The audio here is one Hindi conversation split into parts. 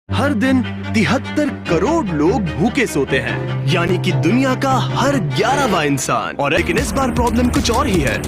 हर दिन 73 करोड़ लोग भूखे सोते हैं, यानी कि दुनिया का हर 11वां इंसान। और लेकिन इस बार प्रॉब्लम कुछ और ही है,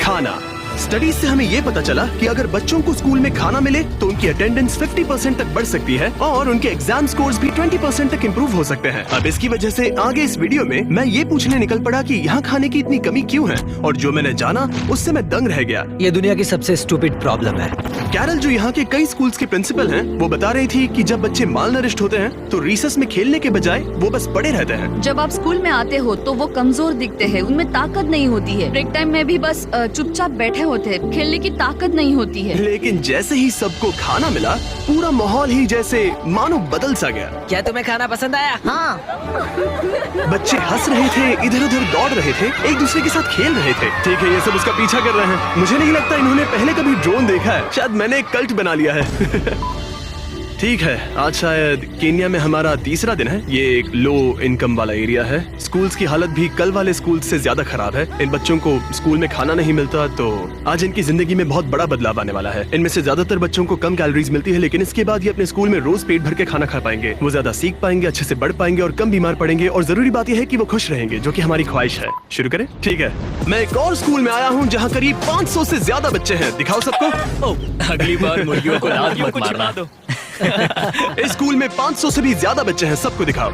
खाना। स्टडीज से हमें ये पता चला कि अगर बच्चों को स्कूल में खाना मिले तो उनकी अटेंडेंस 50% तक बढ़ सकती है और उनके एग्जाम स्कोर्स भी 20% तक इंप्रूव हो सकते हैं। अब इसकी वजह से आगे इस वीडियो में मैं ये पूछने निकल पड़ा कि यहाँ खाने की इतनी कमी क्यों है, और जो मैंने जाना उससे मैं दंग रह गया। ये दुनिया की सबसे स्टूपिड प्रॉब्लम है। कैरल, जो यहाँ के कई स्कूल्स के प्रिंसिपल हैं, वो बता रही थी कि जब बच्चे मालनरिश्ड होते हैं तो रिसेस में खेलने के बजाय वो बस पड़े रहते हैं। जब आप स्कूल में आते हो तो वो कमजोर दिखते हैं, उनमें ताकत नहीं होती है। ब्रेक टाइम में भी बस चुपचाप बैठे होते हैं, खेलने की ताकत नहीं होती है। लेकिन जैसे ही सबको खाना मिला, पूरा माहौल ही जैसे मानो बदल सा गया। क्या तुम्हें खाना पसंद आया? हाँ। बच्चे हंस रहे थे, इधर उधर दौड़ रहे थे, एक दूसरे के साथ खेल रहे थे। ठीक है, ये सब उसका पीछा कर रहे हैं। मुझे नहीं लगता इन्होंने पहले कभी ड्रोन देखा है। शायद मैंने एक कल्ट बना लिया है। ठीक है, आज शायद केन्या में हमारा तीसरा दिन है। ये एक लो इनकम वाला एरिया है। स्कूल्स की हालत भी कल वाले स्कूल से ज्यादा खराब है। इन बच्चों को स्कूल में खाना नहीं मिलता, तो आज इनकी जिंदगी में बहुत बड़ा बदलाव आने वाला है। इनमें से ज्यादातर बच्चों को कम कैलोरीज मिलती है, लेकिन इसके बाद ये अपने स्कूल में रोज पेट भर के खाना खा पाएंगे। वो ज्यादा सीख पाएंगे, अच्छे से बढ़ पाएंगे और कम बीमार पड़ेंगे। और जरूरी बात यह है कि वो खुश रहेंगे, जो कि हमारी ख्वाहिश है। शुरू करें? ठीक है, मैं एक और स्कूल में आया हूँ जहाँ करीब 500 से ज्यादा बच्चे हैं। दिखाओ सबको। अगली बार मुर्गियों को लात मत मारना। दो। इस स्कूल में 500 से भी ज्यादा बच्चे हैं, सबको दिखाओ।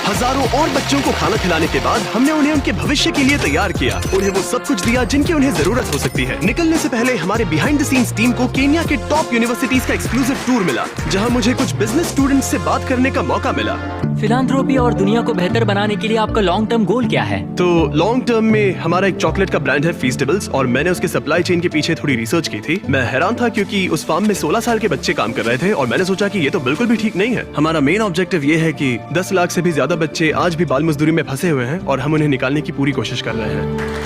हजारों और बच्चों को खाना खिलाने के बाद हमने उन्हें उनके भविष्य के लिए तैयार किया। उन्हें वो सब कुछ दिया जिनकी उन्हें जरूरत हो सकती है। निकलने से पहले हमारे बिहाइंड द सीन्स टीम को केन्या के टॉप यूनिवर्सिटीज का एक्सक्लूसिव टूर मिला, जहां मुझे कुछ बिजनेस स्टूडेंट्स से बात करने का मौका मिला। फिलांथ्रोपी और दुनिया को बेहतर बनाने के लिए आपका लॉन्ग टर्म गोल क्या है? तो लॉन्ग टर्म में हमारा एक चॉकलेट का ब्रांड है फीस्टेबल्स, और मैंने उसके सप्लाई चेन के पीछे थोड़ी रिसर्च की थी। मैं हैरान था क्योंकि उस फार्म में 16 साल के बच्चे काम कर रहे थे, और मैंने सोचा कि ये तो बिल्कुल भी ठीक नहीं है। हमारा मेन ऑब्जेक्टिव ये है कि 10 लाख से भी ज्यादा बच्चे आज भी बाल मजदूरी में फंसे हुए हैं, और हम उन्हें निकालने की पूरी कोशिश कर रहे हैं।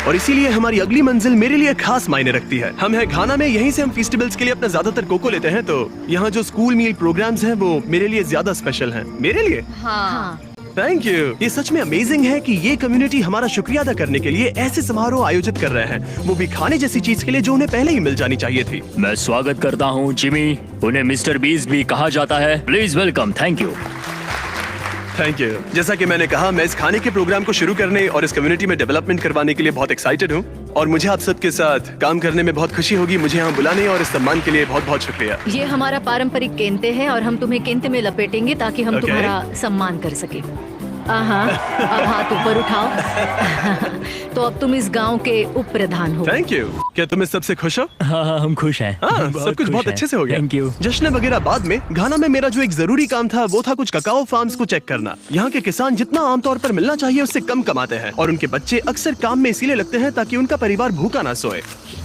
और इसीलिए हमारी अगली मंजिल मेरे लिए खास मायने रखती है। हम है घाना में, यहीं से हम फेस्टिवल्स के लिए अपना ज्यादातर कोको लेते हैं। तो यहाँ जो स्कूल मील प्रोग्राम्स हैं वो मेरे लिए ज्यादा स्पेशल हैं। मेरे लिए? हाँ। Thank you. ये सच में अमेजिंग है कि ये कम्युनिटी हमारा शुक्रिया अदा करने के लिए ऐसे समारोह आयोजित कर रहे हैं, वो भी खाने जैसी चीज के लिए जो उन्हें पहले ही मिल जानी चाहिए थी। मैं स्वागत करता हूँ जिमी, उन्हें मिस्टर बीस्ट भी कहा जाता है। Please welcome. Thank you. Thank you. जैसा कि मैंने कहा, मैं इस खाने के प्रोग्राम को शुरू करने और इस कम्युनिटी में डेवलपमेंट करवाने के लिए बहुत एक्साइटेड हूँ, और मुझे आप सबके साथ काम करने में बहुत खुशी होगी। मुझे यहाँ बुलाने और इस सम्मान के लिए बहुत बहुत शुक्रिया। ये हमारा पारंपरिक केंते है और हम तुम्हें केंते में लपेटेंगे ताकि हम तुम्हारा सम्मान कर सके। अब हाथ ऊपर उठाओ। तो अब तुम इस गांव के उप प्रधान हो। Thank you. क्या तुम इस सबसे खुश हो? हाँ, हम खुश हैं। सब कुछ बहुत अच्छे से हो गया। Thank you. जश्न वगैरह बाद में। घाना में मेरा जो एक जरूरी काम था वो था कुछ ककाओ फार्म्स को चेक करना। यहाँ के किसान जितना आमतौर पर मिलना चाहिए उससे कम कमाते हैं, और उनके बच्चे अक्सर काम में इसीलिए लगते हैं ताकि उनका परिवार भूखा ना सोए।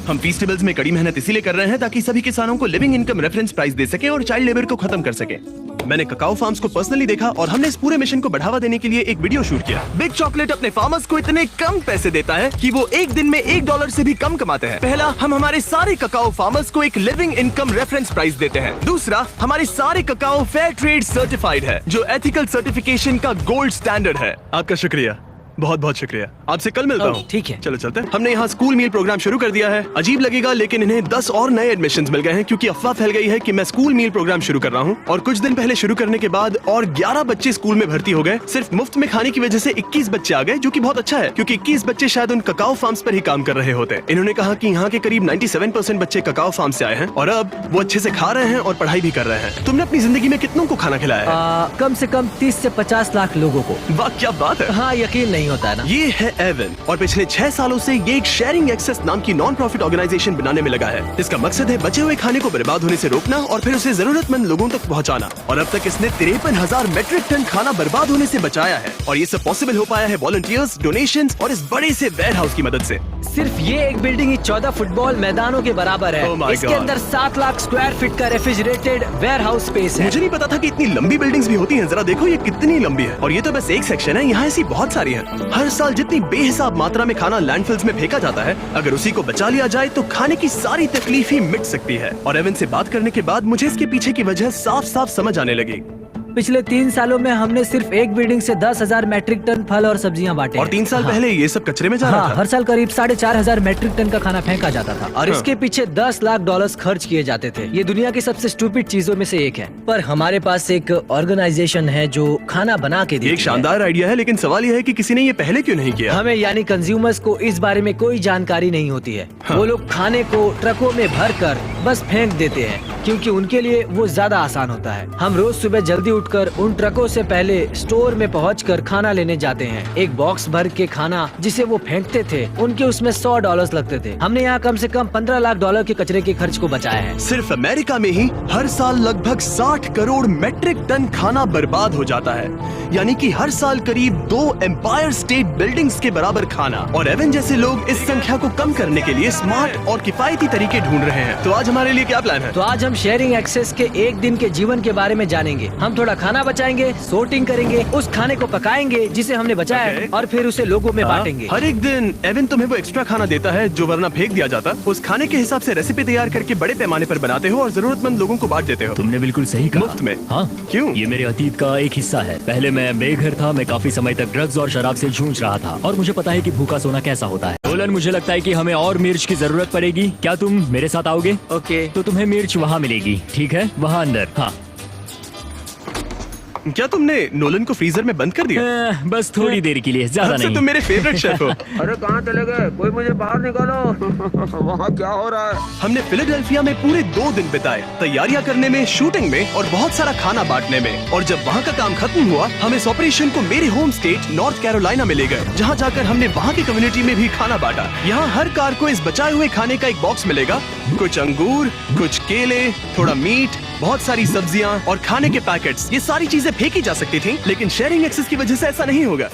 हम फेस्टिवल्स में कड़ी मेहनत इसीलिए कर रहे हैं ताकि सभी किसानों को लिविंग इनकम रेफरेंस प्राइस दे सके और चाइल्ड लेबर को खत्म कर सके। मैंने ककाओ फार्म्स को पर्सनली देखा, और हमने इस पूरे मिशन को बढ़ावा देने के लिए एक वीडियो शूट किया। बिग चॉकलेट अपने फार्मर्स को इतने कम पैसे देता है कि वो एक दिन में $1 से भी कम कमाते हैं। पहला, हम हमारे सारे ककाओ फार्मर्स को एक लिविंग इनकम रेफरेंस प्राइस देते हैं। दूसरा, हमारे सारे ककाओ फेयर ट्रेड सर्टिफाइड है, जो एथिकल सर्टिफिकेशन का गोल्ड स्टैंडर्ड है। आपका शुक्रिया, बहुत बहुत शुक्रिया। आपसे कल मिलता हूँ। ठीक है, चलो चलते हैं। हमने यहाँ स्कूल मील प्रोग्राम शुरू कर दिया है। अजीब लगेगा, लेकिन इन्हें 10 और नए एडमिशंस मिल गए हैं, क्योंकि अफवाह फैल गई है कि मैं स्कूल मील प्रोग्राम शुरू कर रहा हूँ। और कुछ दिन पहले शुरू करने के बाद और 11 बच्चे स्कूल में भर्ती हो गए। सिर्फ मुफ्त में खाने की वजह से 21 बच्चे आ गए, जो कि बहुत अच्छा है, क्योंकि 21 बच्चे शायद उन ककाओ फार्म्स पर ही काम कर रहे होते। इन्होंने कहा कि यहाँ के करीब 97% बच्चे ककाओ फार्म से आए हैं, और अब वो अच्छे से खा रहे हैं और पढ़ाई भी कर रहे हैं। तुमने अपनी जिंदगी में कितनों को खाना खिलाया है? कम से कम 30 से 50 लाख लोगों को। वाह, क्या बात है। हाँ, यकीन नहीं होता है ना। ये है एवन, और पिछले 6 सालों से ये एक शेयरिंग एक्सेस नाम की नॉन प्रॉफिट ऑर्गेनाइजेशन बनाने में लगा है। इसका मकसद है बचे हुए खाने को बर्बाद होने से रोकना और फिर उसे जरूरतमंद लोगों तक पहुंचाना। और अब तक इसने 53,000 मेट्रिक टन खाना बर्बाद होने से बचाया है, और ये सब पॉसिबल हो पाया है वॉलंटियर्स, डोनेशंस और इस बड़े से वेयर हाउस की मदद से। सिर्फ ये एक बिल्डिंग ही 14 फुटबॉल मैदानों के बराबर है। Oh my इसके God. अंदर 7 लाख स्क्वायर फीट का रेफ्रिजरेटेड वेयर हाउस स्पेस है। मुझे नहीं पता था कि इतनी लंबी बिल्डिंग्स भी होती हैं। जरा देखो ये कितनी लंबी है, और ये तो बस एक सेक्शन है। यहाँ ऐसी बहुत सारी हैं। हर साल जितनी बेहिसाब मात्रा में खाना लैंडफिल्स में फेंका जाता है, अगर उसी को बचा लिया जाए तो खाने की सारी तकलीफ ही मिट सकती है। और एवन से बात करने के बाद मुझे इसके पीछे की वजह साफ साफ समझ आने लगी। पिछले 3 सालों में हमने सिर्फ एक बिल्डिंग से 10,000 मैट्रिक टन फल और सब्जियां बांटे। और 3 साल हाँ। पहले ये सब कचरे में जा रहा हाँ, था। हर साल करीब 4,500 मैट्रिक टन का खाना फेंका जाता था और इसके पीछे $10 लाख खर्च किए जाते थे। ये दुनिया की सबसे स्टूपिड चीजों में से एक है, पर हमारे पास एक ऑर्गेनाइजेशन है जो खाना बना के देती एक शानदार आइडिया है, लेकिन सवाल यह है कि किसी ने ये पहले क्यों नहीं है। किया? हमें यानी कंज्यूमर्स को इस बारे में कोई जानकारी नहीं होती है। हाँ। वो लोग खाने को ट्रकों में भर कर बस फेंक देते हैं क्योंकि उनके लिए वो ज्यादा आसान होता है। हम रोज सुबह जल्दी उठकर उन ट्रकों से पहले स्टोर में पहुंचकर खाना लेने जाते हैं। एक बॉक्स भर के खाना जिसे वो फेंकते थे, उनके उसमें $100 लगते थे। हमने यहाँ कम से कम $15 लाख के कचरे के खर्च को बचाया है। सिर्फ अमेरिका में ही हर साल लगभग 60 करोड़ मैट्रिक टन खाना बर्बाद हो जाता है, यानी कि हर साल करीब 2 एम्पायर स्टेट बिल्डिंग्स के बराबर खाना। और एवन जैसे लोग इस संख्या को कम करने के लिए स्मार्ट और किफायती तरीके ढूंढ रहे हैं। तो आज हमारे लिए क्या प्लान है? तो आज हम शेयरिंग एक्सेस के एक दिन के जीवन के बारे में जानेंगे। हम थोड़ा खाना बचाएंगे, सोर्टिंग करेंगे, उस खाने को पकाएंगे जिसे हमने बचाया है और फिर उसे लोगों में बांटेंगे। हर एक दिन एवन तुम्हें वो एक्स्ट्रा खाना देता है जो वरना फेंक दिया जाता। उस खाने के हिसाब से रेसिपी तैयार करके बड़े पैमाने पर बनाते हो और जरूरतमंद लोगों को बांट देते हो। तुमने बिल्कुल सही कहा। मुफ्त में? हाँ। क्यों? ये मेरे अतीत का एक हिस्सा है। पहले मैं बेघर था, मैं काफी समय तक ड्रग्स और शराब से जूझ रहा था और मुझे पता है कि भूखा सोना कैसा होता है। नोलन, मुझे लगता है कि हमें और मिर्च की जरूरत पड़ेगी। क्या तुम मेरे साथ आओगे? ओके। तो तुम्हें मिर्च वहाँ मिलेगी, ठीक है? वहाँ अंदर। हाँ। क्या तुमने नोलन को फ्रीजर में बंद कर दिया? बस थोड़ी देर के लिए, ज्यादा अब से नहीं। तुम मेरे फेवरेट शेफ हो। अरे कहाँ चले गए? कोई मुझे बाहर निकालो। वहाँ क्या हो रहा है? हमने फिलाडेल्फिया में पूरे 2 दिन बिताए, तैयारियां करने में, शूटिंग में और बहुत सारा खाना बांटने में। और जब वहाँ का काम खत्म हुआ, हम इस ऑपरेशन को मेरे होम स्टेट नॉर्थ कैरोलिना में ले गए, जहाँ जाकर हमने वहाँ की कम्युनिटी में भी खाना बांटा। यहाँ हर कार को इस बचाए हुए खाने का एक बॉक्स मिलेगा। कुछ अंगूर, कुछ केले, थोड़ा मीट, बहुत सारी सब्जियां और खाने के पैकेट्स। ये सारी चीजें फेंकी जा सकती थी, लेकिन शेयरिंग एक्सेस की वजह से ऐसा नहीं होगा।